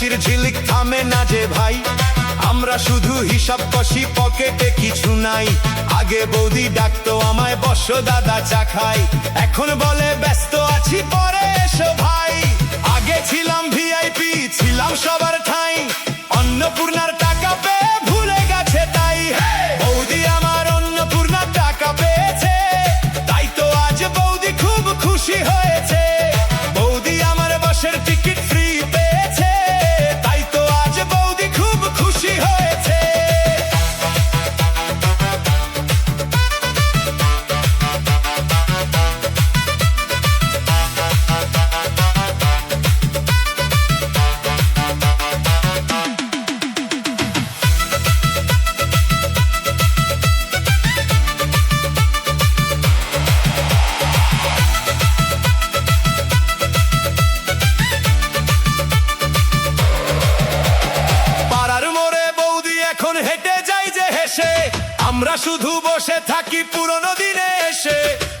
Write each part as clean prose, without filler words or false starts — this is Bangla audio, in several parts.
হাসির ঝিলিক থামে না যে ভাই, আমরা শুধু হিসাব কষি, পকেটে কিছু নাই। আগে বৌদি ডাকতো আমায়, বসো দাদা চা খাই, এখন বলে ব্যস্ত আছি, পরে এসো ভাই। আগে ছিলাম ভিআইপি, ছিলাম সবার ঠাই, অন্নপূর্ণার টাকা পেয়ে ভুলে গেছে তাই। বৌদি আমার অন্নপূর্ণার টাকা পেয়েছে, তাই তো আজ বৌদি খুব খুশি হয়েছে। বৌদি আমার বাসের টিকিট ফ্রি পেয়েছে, তাই তো আজ বৌদি খুব খুশি হয়েছে। হেঁটে যাই যে হেসে, আমরা শুধু বসে থাকি পুরনো দিনে এসে।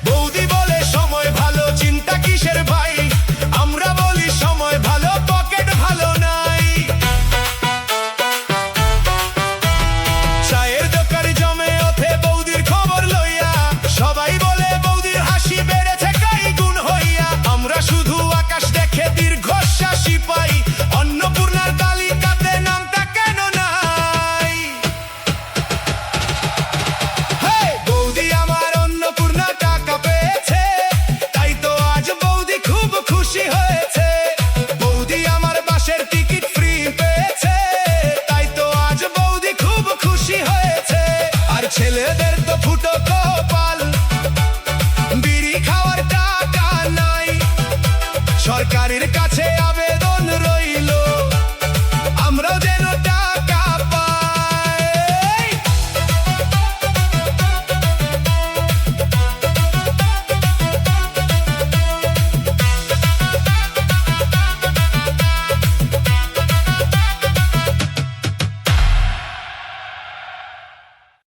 বৌদি বলে সময় ভালো, চিন্তা কিসের ভাই, আমরা বলি সময় ভালো, পকেট ভালো নাই। চায়ের দোকান জমে ওঠে বৌদির খবর লইয়া, সবাই বলে বৌদির হাসি বেড়েছে কাই গুণ হইয়া। আমরা শুধু আকাশ দেখে দীর্ঘশ্বাসী পাই, অন্নপূর্ণার তালিকাতে নামটা কেন না। খুশি হয়েছে বৌদি আমার বাসের টিকিট ফ্রি পেয়েছে, তাই তো আজ বৌদি খুব খুশি হয়েছে। আর ছেলেদের